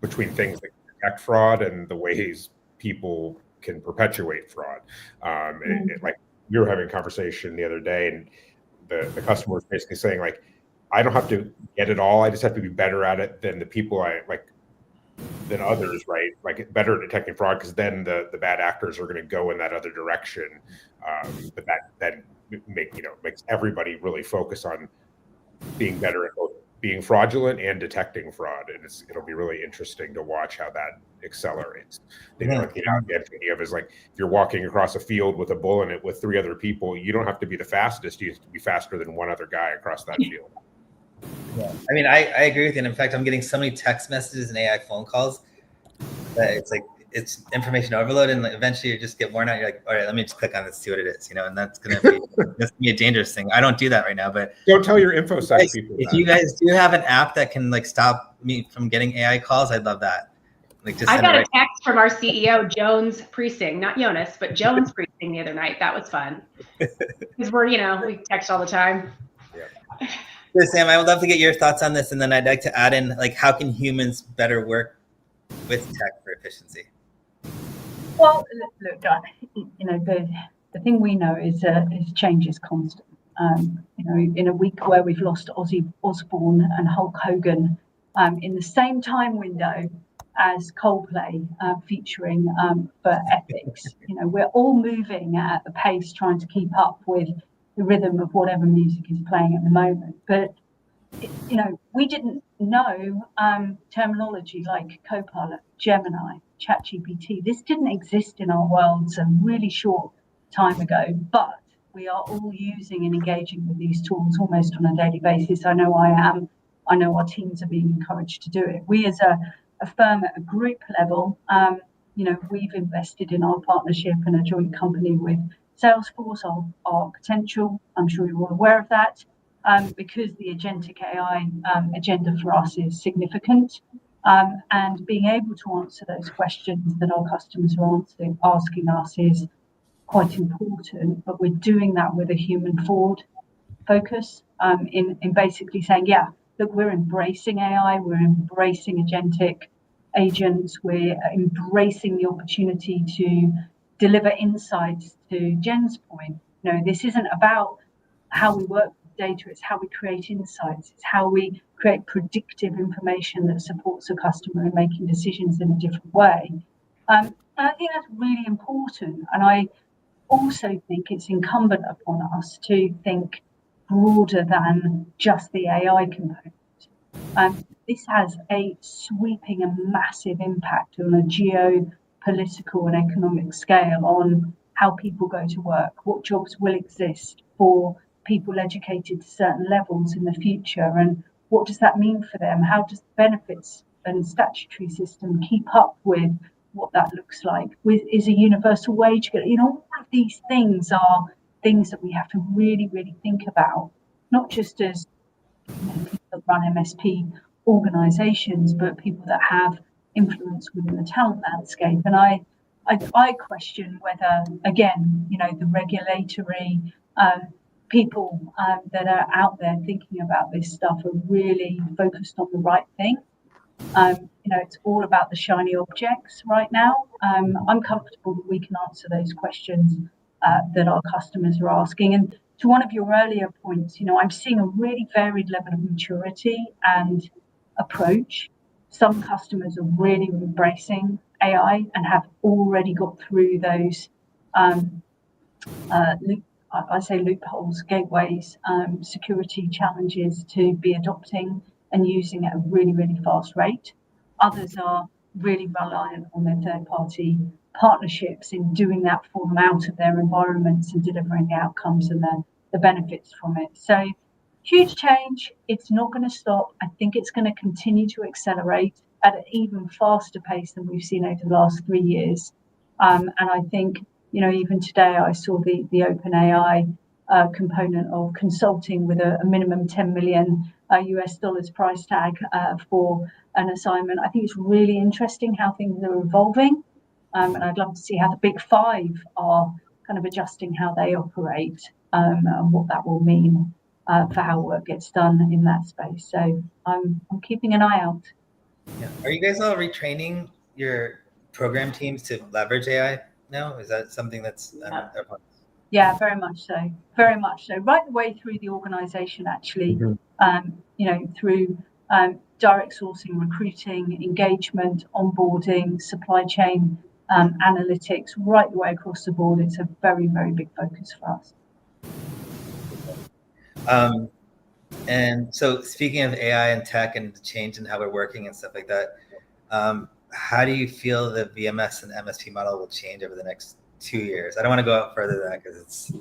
between things like detect fraud and the ways people can perpetuate fraud. Like we were having a conversation the other day, and the customer was basically saying, like, I don't have to get it all. I just have to be better at it than the people than others, right? Like better at detecting fraud because then the bad actors are going to go in that other direction. But that makes everybody really focus on being better at both being fraudulent and detecting fraud, and it'll be really interesting to watch how that accelerates. The idea of is like if you're walking across a field with a bull in it with 3 other people, you don't have to be the fastest. You have to be faster than one other guy across that field. Yeah, I mean, I agree with you. And in fact, I'm getting so many text messages and AI phone calls that it's like it's information overload, and eventually you just get worn out. You're like, all right, let me just click on this, see what it is, and that's gonna be a dangerous thing. I don't do that right now, but don't tell your InfoSec people. If you guys do have an app that can stop me from getting AI calls, I'd love that. I got a text from our CEO, Jones Precinct, not Jonas, but Jones Precinct the other night. That was fun because we text all the time. Yeah. So Sam, I would love to get your thoughts on this, and then I'd like to add in how can humans better work with tech for efficiency? Well, look, the thing we know is change is constant. In a week where we've lost Ozzy Osbourne and Hulk Hogan in the same time window as Coldplay featuring for Ethics, we're all moving at the pace trying to keep up with the rhythm of whatever music is playing at the moment. But we didn't know terminology like Copilot, Gemini, ChatGPT. This didn't exist in our worlds a really short time ago, but we are all using and engaging with these tools almost on a daily basis. I know I am. I know our teams are being encouraged to do it. We as a firm at a group level, we've invested in our partnership and a joint company with Salesforce, our potential. I'm sure you're all aware of that. Because the agentic AI agenda for us is significant, and being able to answer those questions that our customers are asking us is quite important. But we're doing that with a human forward focus in basically saying, look, we're embracing AI, we're embracing agentic agents, we're embracing the opportunity to deliver insights to Jen's point This isn't about how we work with data, it's how we create insights, it's how we create predictive information that supports a customer in making decisions in a different way. And I think that's really important. And I also think it's incumbent upon us to think broader than just the AI component. This has a sweeping and massive impact on a geopolitical and economic scale on how people go to work, what jobs will exist for people educated to certain levels in the future, and what does that mean for them? How does the benefits and statutory system keep up with what that looks like? Is a universal wage good? All of these things are things that we have to really, really think about, not just as people that run MSP organizations, but people that have influence within the talent landscape. And I question whether, again, the regulatory people that are out there thinking about this stuff are really focused on the right thing. It's all about the shiny objects right now. I'm comfortable that we can answer those questions that our customers are asking. And to one of your earlier points, I'm seeing a really varied level of maturity and approach. Some customers are really embracing AI and have already got through those loopholes, gateways, security challenges to be adopting and using at a really, really fast rate. Others are really reliant on their third-party partnerships in doing that for them out of their environments and delivering the outcomes and the benefits from it. So huge change. It's not going to stop. I think it's going to continue to accelerate at an even faster pace than we've seen over the last 3 years. And I think, even today I saw the OpenAI component of consulting with a minimum $10 million US dollars price tag for an assignment. I think it's really interesting how things are evolving. And I'd love to see how the big five are kind of adjusting how they operate and what that will mean for how work gets done in that space. So I'm keeping an eye out. Yeah. Are you guys all retraining your program teams to leverage AI now? Is that something that's Yeah, very much so. Very much so. Right the way through the organization, actually, through direct sourcing, recruiting, engagement, onboarding, supply chain, analytics, right the way across the board. It's a very, very big focus for us. And so speaking of AI and tech and the change in how we're working and stuff like that, how do you feel the VMS and MSP model will change over the next 2 years? I don't want to go out further than that because it's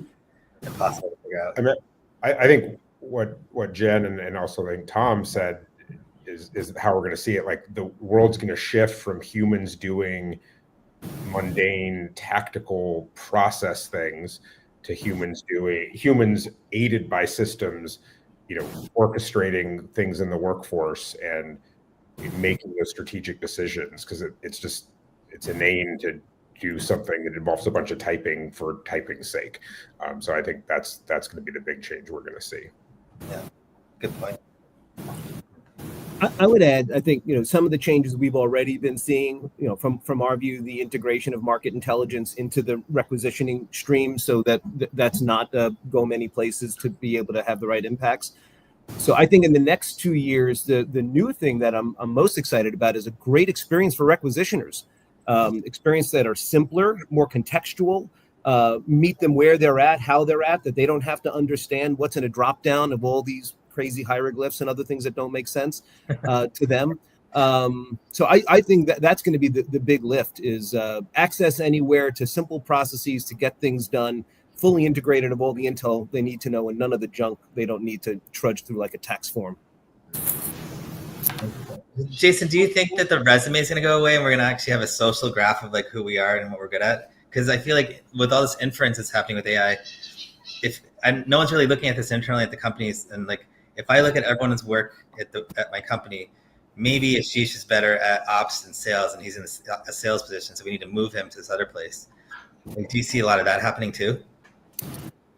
impossible to figure out. I mean, I think what Jen and also I think Tom said is how we're going to see it. Like the world's going to shift from humans doing mundane tactical process things to humans aided by systems, orchestrating things in the workforce and making those strategic decisions, because it's inane to do something that involves a bunch of typing for typing's sake. So I think that's going to be the big change we're going to see. Yeah, good point. I would add, I think, some of the changes we've already been seeing, from our view, the integration of market intelligence into the requisitioning stream, so that's not go many places to be able to have the right impacts. So I think in the next 2 years, the new thing that I'm most excited about is a great experience for requisitioners. Experience that are simpler, more contextual, meet them where they're at, how they're at, that they don't have to understand what's in a drop down of all these crazy hieroglyphs and other things that don't make sense to them. So I think that's going to be the big lift is access anywhere to simple processes to get things done, fully integrated of all the intel they need to know and none of the junk they don't need to trudge through like a tax form. Jason, do you think that the resume is going to go away and we're going to actually have a social graph of like who we are and what we're good at? Because I feel like with all this inference that's happening with AI, no one's really looking at this internally at the companies, and like if I look at everyone's work at my company, maybe Ashish is better at ops and sales, and he's in a sales position, so we need to move him to this other place. Like, do you see a lot of that happening too?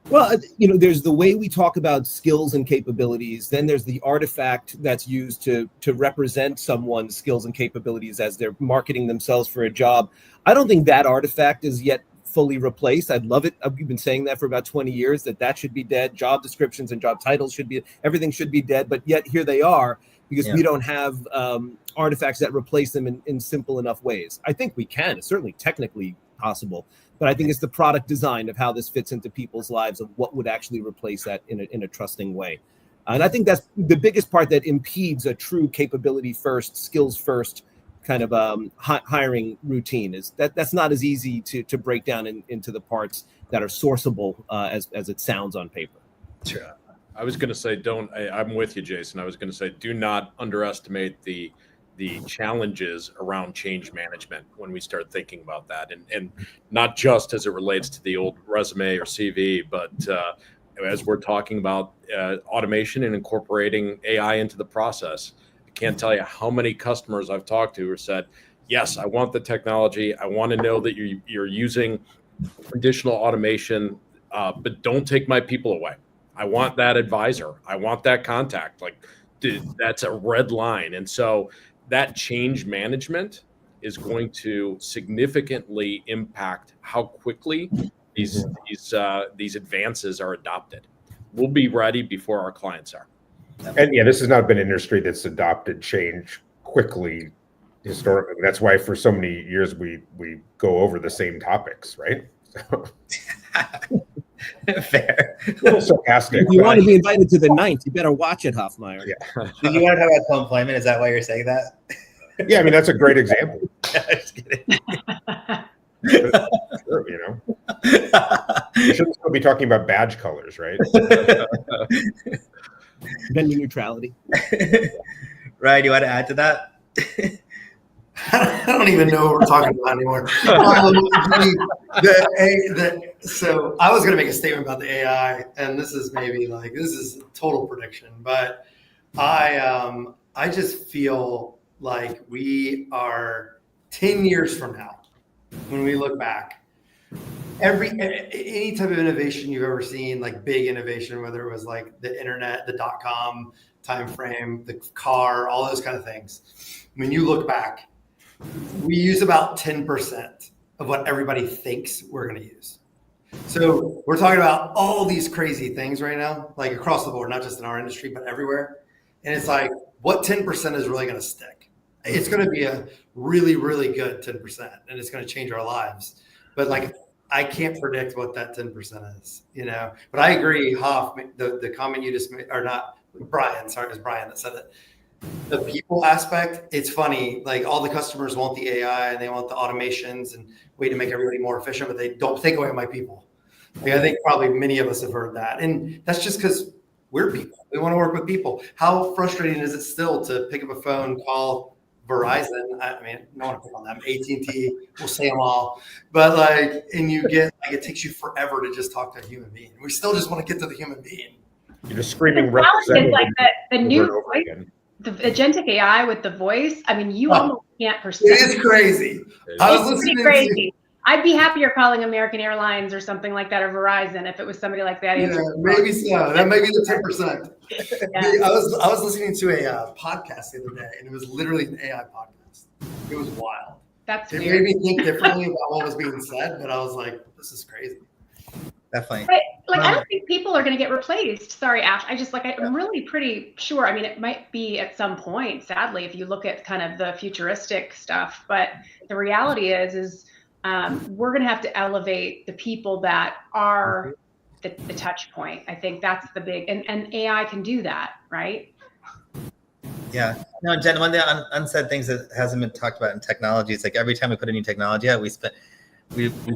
Well, there's the way we talk about skills and capabilities. Then there's the artifact that's used to represent someone's skills and capabilities as they're marketing themselves for a job. I don't think that artifact is yet fully replace. I'd love it. We've been saying that for about 20 years, that should be dead. Job descriptions and job titles everything should be dead. But yet here they are, because we don't have artifacts that replace them in simple enough ways. I think we can. It's certainly technically possible. But I think it's the product design of how this fits into people's lives, of what would actually replace that in a trusting way. And I think that's the biggest part that impedes a true capability first, skills first kind of hiring routine. Is that's not as easy to break down into the parts that are sourceable as it sounds on paper. Sure. I was going to say, I'm with you, Jason. I was going to say, do not underestimate the challenges around change management when we start thinking about that, and not just as it relates to the old resume or CV, but as we're talking about automation and incorporating AI into the process. I can't tell you how many customers I've talked to who said, yes, I want the technology. I want to know that you're using additional automation, but don't take my people away. I want that advisor. I want that contact. Like, dude, that's a red line. And so that change management is going to significantly impact how quickly these advances are adopted. We'll be ready before our clients are. And this has not been an industry that's adopted change quickly historically. That's why for so many years we go over the same topics, right? So. Fair. A little sarcastic. If you want to be invited to the 9th, you better watch it, Hoffmeyer. Yeah. Did you want to talk about co-employment? Is that why you're saying that? Yeah, I mean, that's a great example. Just kidding. Sure, we shouldn't still be talking about badge colors, right? Vendor neutrality. Ryan, you want to add to that? I don't even know what we're talking about anymore. So I was going to make a statement about the AI, and this is a total prediction, but I just feel like we are 10 years from now, when we look back, any type of innovation you've ever seen, like big innovation, whether it was like the internet, the .com time frame, the car, all those kind of things. When you look back, we use about 10% of what everybody thinks we're going to use. So we're talking about all these crazy things right now, like across the board, not just in our industry, but everywhere. And it's like, what 10% is really going to stick? It's going to be a really, really good 10%, and it's going to change our lives. But like, I can't predict what that 10% is, But I agree, Hoff, the comment you just made, or not, Brian, sorry, it was Brian that said it. The people aspect, it's funny, like all the customers want the AI and they want the automations and way to make everybody more efficient, but they don't take away my people. Like, I think probably many of us have heard that. And that's just because we're people. We want to work with people. How frustrating is it still to pick up a phone, call Verizon? I mean, no one to pick on them. AT&T, we'll say them all. But like, and you get, like, it takes you forever to just talk to a human being. We still just want to get to the human being. You're just screaming The challenge is like the new over voice, again. the agentic AI with the voice. I mean, you almost can't perceive. It is crazy. I was It's listening crazy. I'd be happier calling American Airlines or something like that, or Verizon, if it was somebody like that. Yeah, maybe so. That may be the 10%. Yeah. I was listening to a podcast the other day, and it was literally an AI podcast. It was wild. That's It weird. made me think differently about what was being said, but I was like, this is crazy. Definitely. But like, I don't think people are going to get replaced. Sorry, Ash. I'm really pretty sure. I mean, it might be at some point, sadly, if you look at kind of the futuristic stuff. But the reality is we're going to have to elevate the people that are the touch point. I think that's the big, and AI can do that, right? Yeah. No, Jen, one of the unsaid things that hasn't been talked about in technology is like every time we put a new technology out, we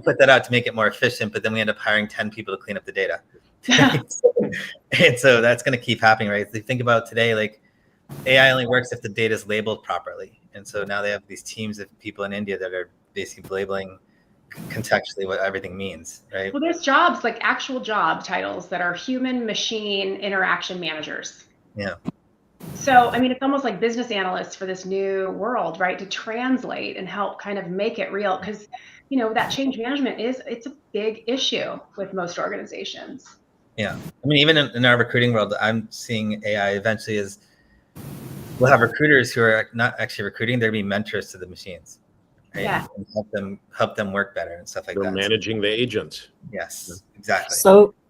put that out to make it more efficient, but then we end up hiring 10 people to clean up the data. And so that's going to keep happening, right? If you think about today, like AI only works if the data is labeled properly. And so now they have these teams of people in India that are basically labeling contextually what everything means, right? Well, there's jobs, like actual job titles that are human machine interaction managers. Yeah. So, I mean, it's almost like business analysts for this new world, right? To translate and help kind of make it real. Because, that change management it's a big issue with most organizations. Yeah. I mean, even in our recruiting world, I'm seeing AI eventually we'll have recruiters who are not actually recruiting, they're being mentors to the machines. right? Yeah. And help them work better and stuff like They're that. managing the agents. Yes, exactly.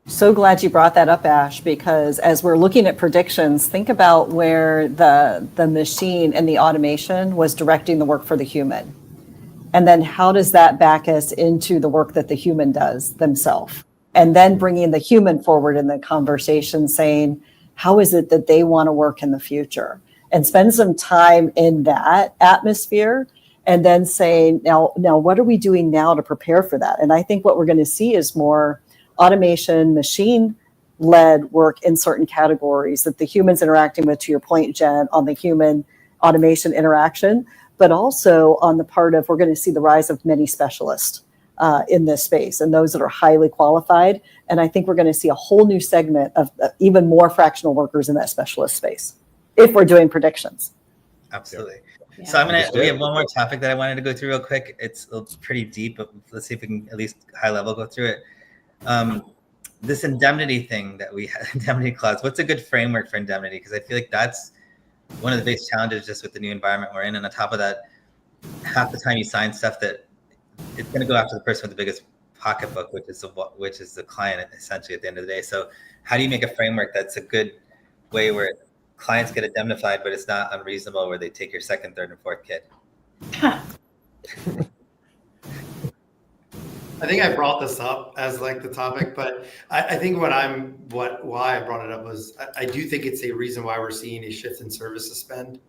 So glad you brought that up, Ash, because as we're looking at predictions, think about where the machine and the automation was directing the work for the human. And then how does that back us into the work that the human does themselves? And then bringing the human forward in the conversation, saying, how is it that they want to work in the future? And spend some time in that atmosphere and then saying, now what are we doing now to prepare for that? And I think what we're going to see is more automation, machine-led work in certain categories that the humans interacting with, to your point, Jen, on the human automation interaction, but also on the part of, we're going to see the rise of many specialists in this space and those that are highly qualified. And I think we're going to see a whole new segment of even more fractional workers in that specialist space if we're doing predictions. Absolutely. Yeah. So we have one more topic that I wanted to go through real quick. It's pretty deep, but let's see if we can at least high level go through it. This indemnity thing that we have, indemnity clause, what's a good framework for indemnity? Because I feel like that's one of the biggest challenges just with the new environment we're in. And on top of that, half the time you sign stuff that it's going to go after the person with the biggest pocketbook, which is the client essentially at the end of the day. So how do you make a framework that's a good way where clients get indemnified, but it's not unreasonable where they take your second, third, and fourth kid? I think I brought this up as like the topic, but I think why I brought it up was I do think it's a reason why we're seeing a shift in services spend,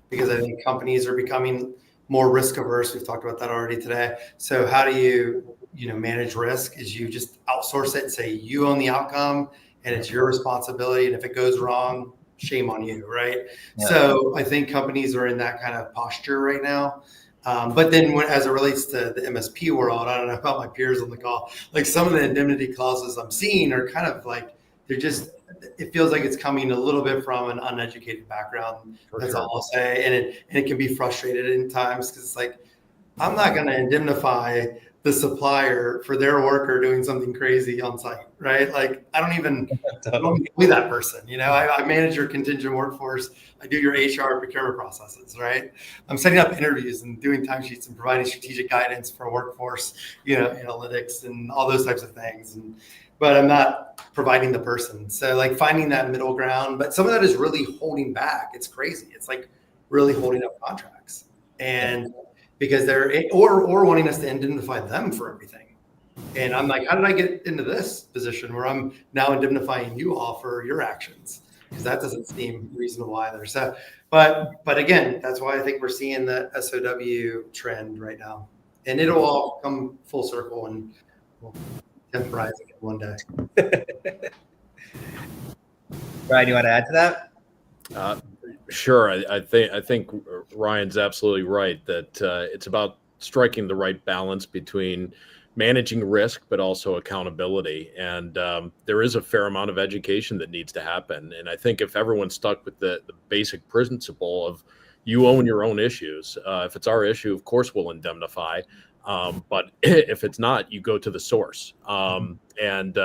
because I think companies are becoming more risk averse. We've talked about that already today. So how do you manage risk? Is you just outsource it and say you own the outcome and it's your responsibility, and if it goes wrong, shame on you, right? Yeah. So I think companies are in that kind of posture right now. But then as it relates to the MSP world, I don't know about my peers on the call, like some of the indemnity clauses I'm seeing are kind of like, it feels like it's coming a little bit from an uneducated background. That's all I'll say. And it can be frustrated in times because it's like, I'm not going to indemnify the supplier for their worker doing something crazy on site, right? Like I don't even be that person. I manage your contingent workforce. I do your HR procurement processes, right? I'm setting up interviews and doing timesheets and providing strategic guidance for workforce, analytics and all those types of things. But I'm not providing the person. So like finding that middle ground, but some of that is really holding back. It's crazy. It's like really holding up contracts. And because they're or wanting us to indemnify them for everything. And I'm like, how did I get into this position where I'm now indemnifying you all for your actions? Because that doesn't seem reasonable either. So, but again, that's why I think we're seeing the SOW trend right now. And it'll all come full circle and we'll temporize again one day. Brian, you want to add to that? Sure. I think Ryan's absolutely right that it's about striking the right balance between managing risk, but also accountability. And there is a fair amount of education that needs to happen. And I think if everyone's stuck with the basic principle of you own your own issues, if it's our issue, of course, we'll indemnify. But if it's not, you go to the source. And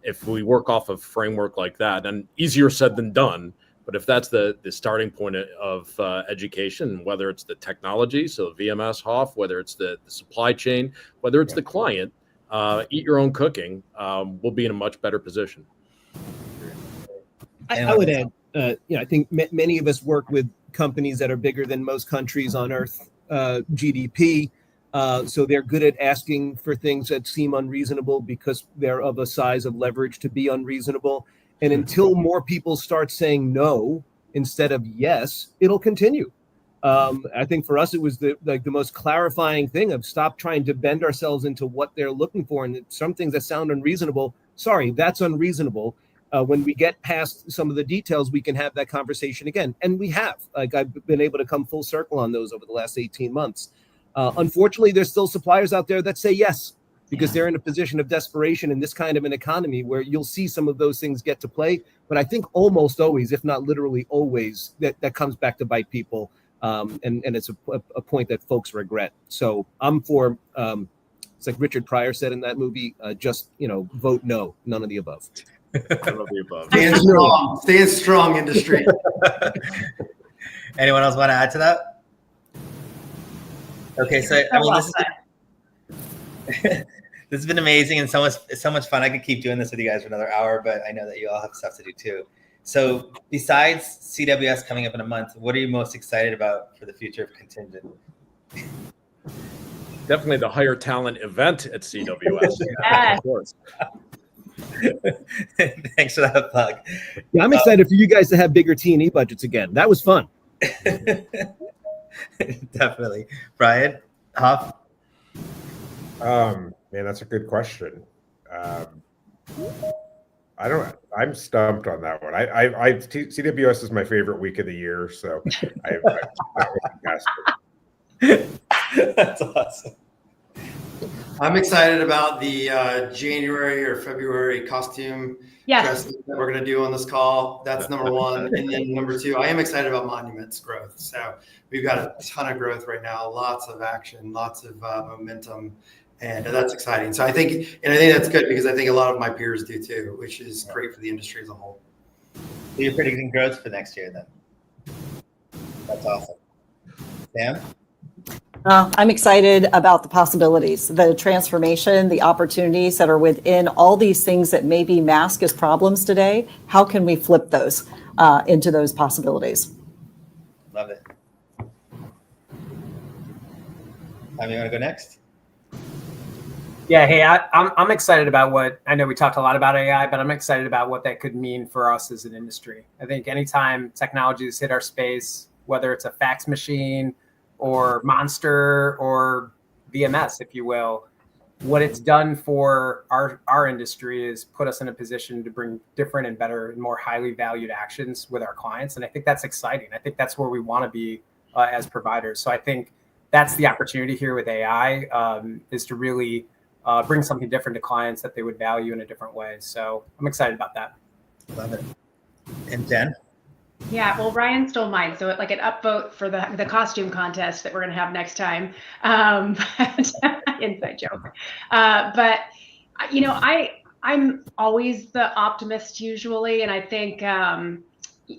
if we work off a framework like that, and easier said than done, but if that's the starting point of education, whether it's the technology, so VMS, Hoff, whether it's the supply chain, whether it's the client, eat your own cooking, we'll be in a much better position. I would add, I think many of us work with companies that are bigger than most countries on Earth GDP. So they're good at asking for things that seem unreasonable because they're of a size of leverage to be unreasonable. And until more people start saying no instead of yes, it'll continue. I think for us, it was the most clarifying thing of stop trying to bend ourselves into what they're looking for. And some things that sound unreasonable, sorry, that's unreasonable. When we get past some of the details, we can have that conversation again. And we have. Like I've been able to come full circle on those over the last 18 months. Unfortunately, there's still suppliers out there that say yes, because they're in a position of desperation in this kind of an economy where you'll see some of those things get to play. But I think almost always, if not literally always, that comes back to bite people. And it's a point that folks regret. So I'm for, it's like Richard Pryor said in that movie, just, vote no, none of the above. None of the above. Stand strong, industry. Anyone else want to add to that? Okay, so I mean, this has been amazing and so much fun. I could keep doing this with you guys for another hour, but I know that you all have stuff to do too. So besides CWS coming up in a month, what are you most excited about for the future of Contingent? Definitely the Hiretalent event at CWS. Yes. Of course. Thanks for that plug. Yeah, I'm excited for you guys to have bigger T&E budgets again. That was fun. Definitely. Brian, Hoff? Man, that's a good question. I'm stumped on that one. CWS is my favorite week of the year, so That's awesome. I'm excited about the January or February costume dresses that we're going to do on this call. That's number one. And then number two, I am excited about Monuments growth. So we've got a ton of growth right now, lots of action, lots of momentum, and that's exciting. So I think that's good because I think a lot of my peers do too, which is great for the industry as a whole. So you're predicting growth for next year then? That's awesome. Sam? I'm excited about the possibilities, the transformation, the opportunities that are within all these things that maybe mask as problems today. How can we flip those into those possibilities? Love it. Tom, you want to go next? Yeah, hey, I'm excited about what, I know we talked a lot about AI, but I'm excited about what that could mean for us as an industry. I think anytime technologies hit our space, whether it's a fax machine or Monster or VMS, if you will, what it's done for our industry is put us in a position to bring different and better and more highly valued actions with our clients. And I think that's exciting. I think that's where we want to be as providers. So I think that's the opportunity here with AI is to really bring something different to clients that they would value in a different way. So I'm excited about that. Love it. And Jen? Yeah, well, Ryan stole mine. So like an upvote for the costume contest that we're going to have next time. Inside joke. But, you know, I'm always the optimist usually. And I think I'm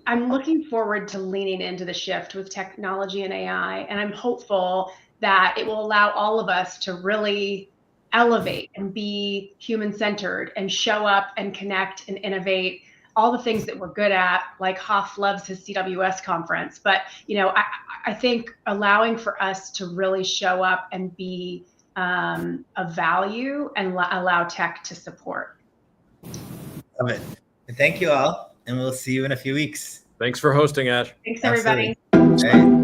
looking forward to leaning into the shift with technology and AI. And I'm hopeful that it will allow all of us to really elevate and be human-centered and show up and connect and innovate, all the things that we're good at, like Hoff loves his CWS conference. But, you know, I think allowing for us to really show up and be of value and allow tech to support. Love it. Thank you all, and we'll see you in a few weeks. Thanks for hosting, Ash. Thanks, everybody. Absolutely. Hey.